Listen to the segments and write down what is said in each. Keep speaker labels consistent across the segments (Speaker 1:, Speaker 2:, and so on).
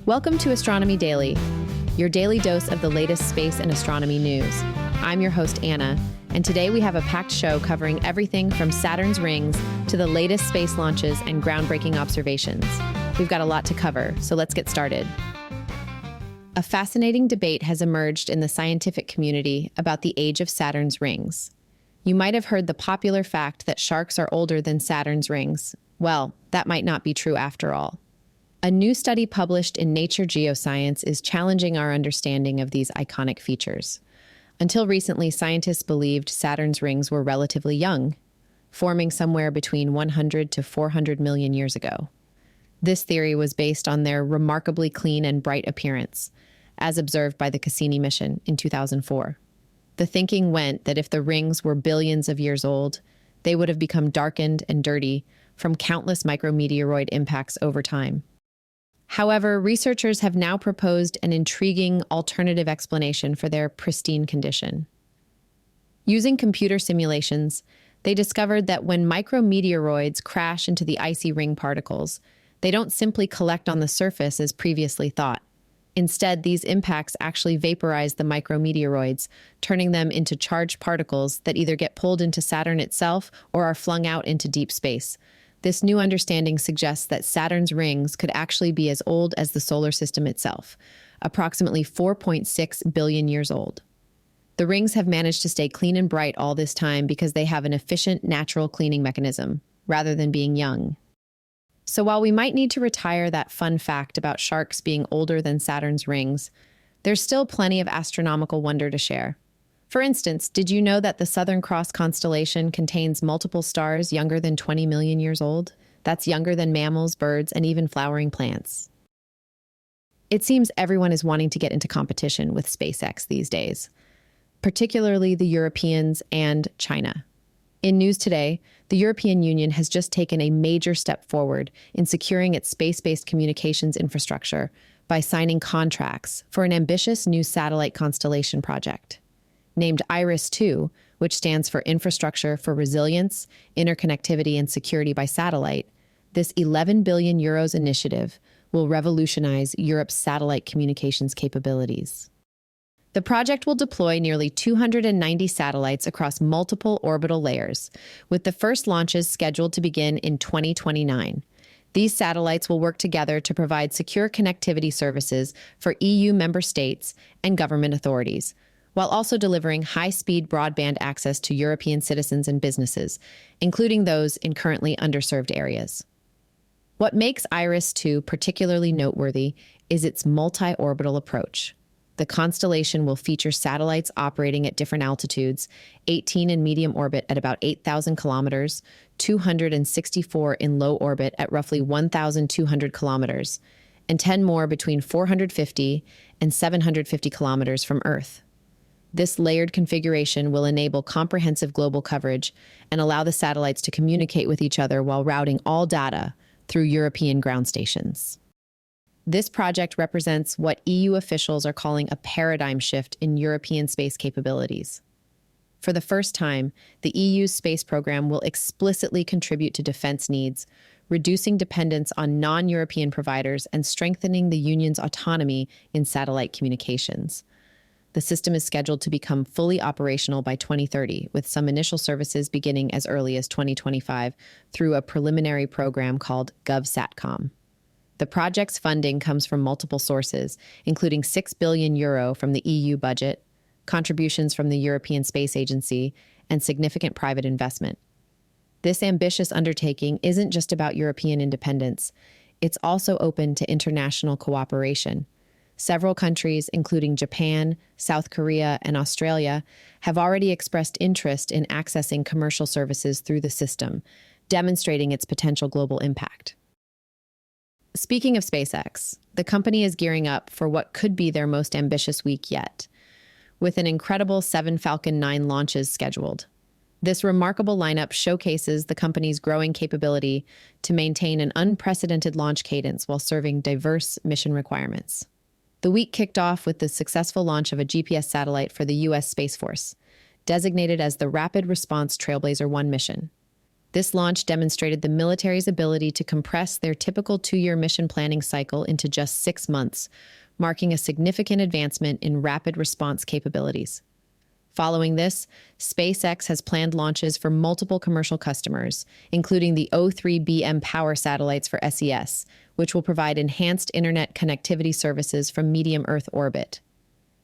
Speaker 1: Welcome to Astronomy Daily, your daily dose of the latest space and astronomy news. I'm your host, Anna, and today we have a packed show covering everything from Saturn's rings to the latest space launches and groundbreaking observations. We've got a lot to cover, so let's get started. A fascinating debate has emerged in the scientific community about the age of Saturn's rings. You might have heard the popular fact that sharks are older than Saturn's rings. Well, that might not be true after all. A new study published in Nature Geoscience is challenging our understanding of these iconic features. Until recently, scientists believed Saturn's rings were relatively young, forming somewhere between 100 to 400 million years ago. This theory was based on their remarkably clean and bright appearance, as observed by the Cassini mission in 2004. The thinking went that if the rings were billions of years old, they would have become darkened and dirty from countless micrometeoroid impacts over time. However, researchers have now proposed an intriguing alternative explanation for their pristine condition. Using computer simulations, they discovered that when micrometeoroids crash into the icy ring particles, they don't simply collect on the surface as previously thought. Instead, these impacts actually vaporize the micrometeoroids, turning them into charged particles that either get pulled into Saturn itself or are flung out into deep space. This new understanding suggests that Saturn's rings could actually be as old as the solar system itself, approximately 4.6 billion years old. The rings have managed to stay clean and bright all this time because they have an efficient natural cleaning mechanism, rather than being young. So while we might need to retire that fun fact about sharks being older than Saturn's rings, there's still plenty of astronomical wonder to share. For instance, did you know that the Southern Cross constellation contains multiple stars younger than 20 million years old? That's younger than mammals, birds, and even flowering plants. It seems everyone is wanting to get into competition with SpaceX these days, particularly the Europeans and China. In news today, the European Union has just taken a major step forward in securing its space-based communications infrastructure by signing contracts for an ambitious new satellite constellation project. Named IRIS-2, which stands for Infrastructure for Resilience, Interconnectivity and Security by Satellite, this 11 billion euros initiative will revolutionize Europe's satellite communications capabilities. The project will deploy nearly 290 satellites across multiple orbital layers, with the first launches scheduled to begin in 2029. These satellites will work together to provide secure connectivity services for EU member states and government authorities, while also delivering high-speed broadband access to European citizens and businesses, including those in currently underserved areas. What makes IRIS-2 particularly noteworthy is its multi-orbital approach. The constellation will feature satellites operating at different altitudes, 18 in medium orbit at about 8,000 kilometers, 264 in low orbit at roughly 1,200 kilometers, and 10 more between 450 and 750 kilometers from Earth. This layered configuration will enable comprehensive global coverage and allow the satellites to communicate with each other while routing all data through European ground stations. This project represents what EU officials are calling a paradigm shift in European space capabilities. For the first time, the EU's space program will explicitly contribute to defense needs, reducing dependence on non-European providers and strengthening the Union's autonomy in satellite communications. The system is scheduled to become fully operational by 2030, with some initial services beginning as early as 2025 through a preliminary program called GovSatcom. The project's funding comes from multiple sources, including €6 billion from the EU budget, contributions from the European Space Agency, and significant private investment. This ambitious undertaking isn't just about European independence. It's also open to international cooperation. Several countries, including Japan, South Korea, and Australia, have already expressed interest in accessing commercial services through the system, demonstrating its potential global impact. Speaking of SpaceX, the company is gearing up for what could be their most ambitious week yet, with an incredible 7 Falcon 9 launches scheduled. This remarkable lineup showcases the company's growing capability to maintain an unprecedented launch cadence while serving diverse mission requirements. The week kicked off with the successful launch of a GPS satellite for the U.S. Space Force, designated as the Rapid Response Trailblazer 1 mission. This launch demonstrated the military's ability to compress their typical 2-year mission planning cycle into just 6 months, marking a significant advancement in rapid response capabilities. Following this, SpaceX has planned launches for multiple commercial customers, including the O3BM power satellites for SES, which will provide enhanced internet connectivity services from medium Earth orbit.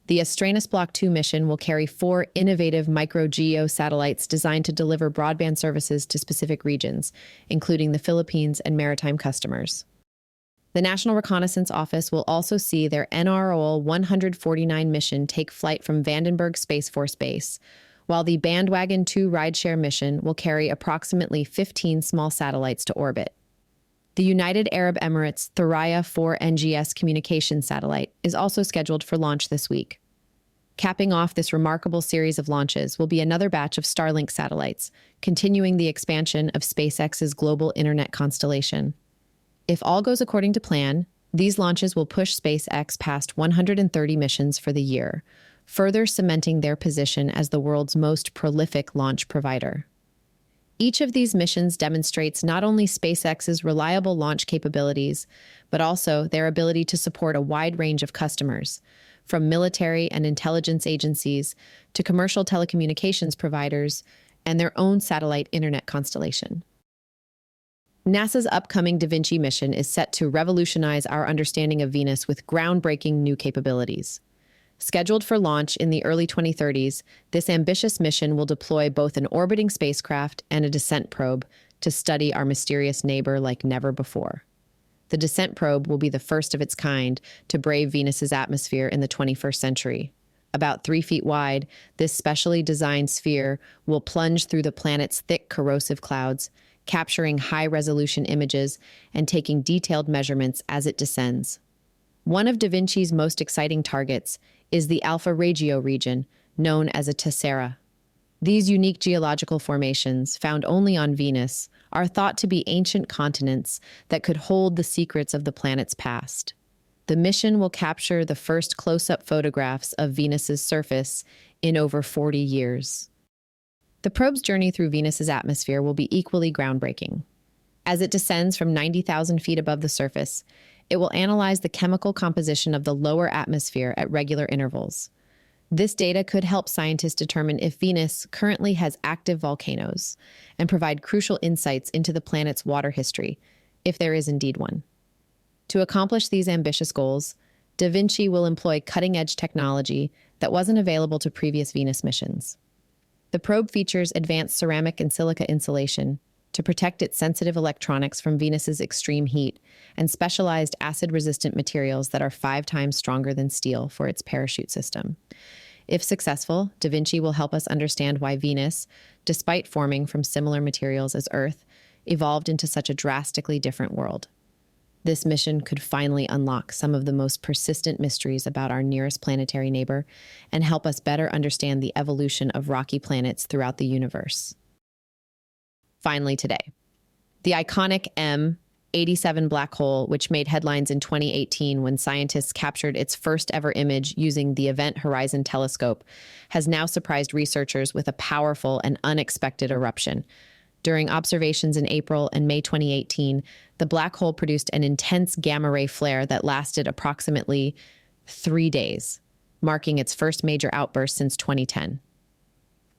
Speaker 1: The Astranus Block 2 mission will carry 4 innovative micro-GEO satellites designed to deliver broadband services to specific regions, including the Philippines and maritime customers. The National Reconnaissance Office will also see their NROL 149 mission take flight from Vandenberg Space Force Base, while the Bandwagon 2 rideshare mission will carry approximately 15 small satellites to orbit. The United Arab Emirates Thuraya 4 NGS communication satellite is also scheduled for launch this week. Capping off this remarkable series of launches will be another batch of Starlink satellites, continuing the expansion of SpaceX's global internet constellation. If all goes according to plan, these launches will push SpaceX past 130 missions for the year, further cementing their position as the world's most prolific launch provider. Each of these missions demonstrates not only SpaceX's reliable launch capabilities, but also their ability to support a wide range of customers, from military and intelligence agencies to commercial telecommunications providers and their own satellite internet constellation. NASA's upcoming Davinci mission is set to revolutionize our understanding of Venus with groundbreaking new capabilities. Scheduled for launch in the early 2030s, this ambitious mission will deploy both an orbiting spacecraft and a descent probe to study our mysterious neighbor like never before. The descent probe will be the first of its kind to brave Venus's atmosphere in the 21st century. About 3 feet wide, this specially designed sphere will plunge through the planet's thick corrosive clouds, capturing high-resolution images and taking detailed measurements as it descends. One of Davinci's most exciting targets is the Alpha Regio region, known as a tessera. These unique geological formations, found only on Venus, are thought to be ancient continents that could hold the secrets of the planet's past. The mission will capture the first close-up photographs of Venus's surface in over 40 years. The probe's journey through Venus's atmosphere will be equally groundbreaking. As it descends from 90,000 feet above the surface, it will analyze the chemical composition of the lower atmosphere at regular intervals. This data could help scientists determine if Venus currently has active volcanoes and provide crucial insights into the planet's water history, if there is indeed one. To accomplish these ambitious goals, Davinci will employ cutting-edge technology that wasn't available to previous Venus missions. The probe features advanced ceramic and silica insulation to protect its sensitive electronics from Venus's extreme heat, and specialized acid-resistant materials that are 5 times stronger than steel for its parachute system. If successful, Davinci will help us understand why Venus, despite forming from similar materials as Earth, evolved into such a drastically different world. This mission could finally unlock some of the most persistent mysteries about our nearest planetary neighbor and help us better understand the evolution of rocky planets throughout the universe. Finally today, the iconic M87 black hole, which made headlines in 2018 when scientists captured its first ever image using the Event Horizon Telescope, has now surprised researchers with a powerful and unexpected eruption. During observations in April and May 2018, the black hole produced an intense gamma-ray flare that lasted approximately 3 days, marking its first major outburst since 2010.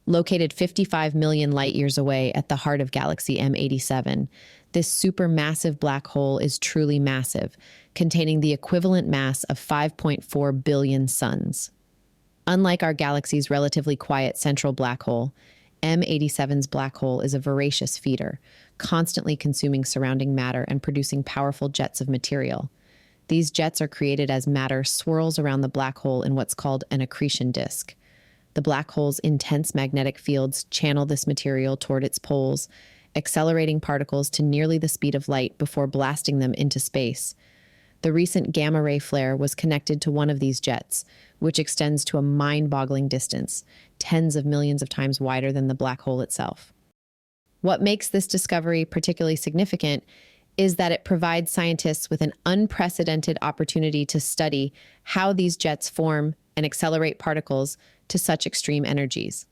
Speaker 1: Located 55 million light-years away at the heart of galaxy M87, this supermassive black hole is truly massive, containing the equivalent mass of 5.4 billion suns. Unlike our galaxy's relatively quiet central black hole, M87's black hole is a voracious feeder, constantly consuming surrounding matter and producing powerful jets of material. These jets are created as matter swirls around the black hole in what's called an accretion disk. The black hole's intense magnetic fields channel this material toward its poles, accelerating particles to nearly the speed of light before blasting them into space. The recent gamma-ray flare was connected to one of these jets, which extends to a mind-boggling distance, tens of millions of times wider than the black hole itself. What makes this discovery particularly significant is that it provides scientists with an unprecedented opportunity to study how these jets form and accelerate particles to such extreme energies.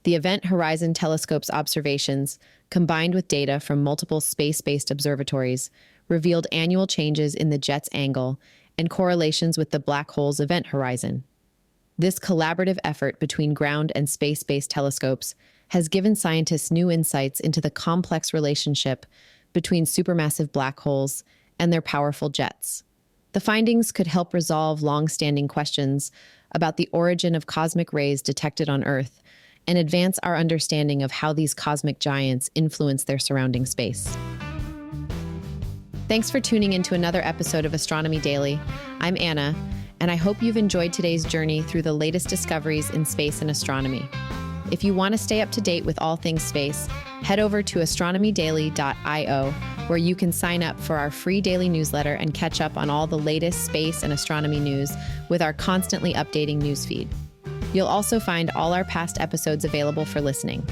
Speaker 1: The Event Horizon Telescope's observations, combined with data from multiple space-based observatories, revealed annual changes in the jet's angle and correlations with the black hole's event horizon. This collaborative effort between ground and space-based telescopes has given scientists new insights into the complex relationship between supermassive black holes and their powerful jets. The findings could help resolve long-standing questions about the origin of cosmic rays detected on Earth and advance our understanding of how these cosmic giants influence their surrounding space. Thanks for tuning in to another episode of Astronomy Daily. I'm Anna, and I hope you've enjoyed today's journey through the latest discoveries in space and astronomy. If you want to stay up to date with all things space, head over to astronomydaily.io, where you can sign up for our free daily newsletter and catch up on all the latest space and astronomy news with our constantly updating newsfeed. You'll also find all our past episodes available for listening.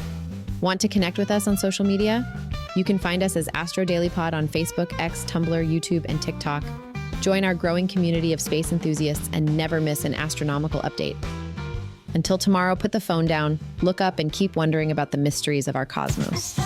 Speaker 1: Want to connect with us on social media? You can find us as Astro Daily Pod on Facebook, X, Tumblr, YouTube, and TikTok. Join our growing community of space enthusiasts and never miss an astronomical update. Until tomorrow, put the phone down, look up, and keep wondering about the mysteries of our cosmos.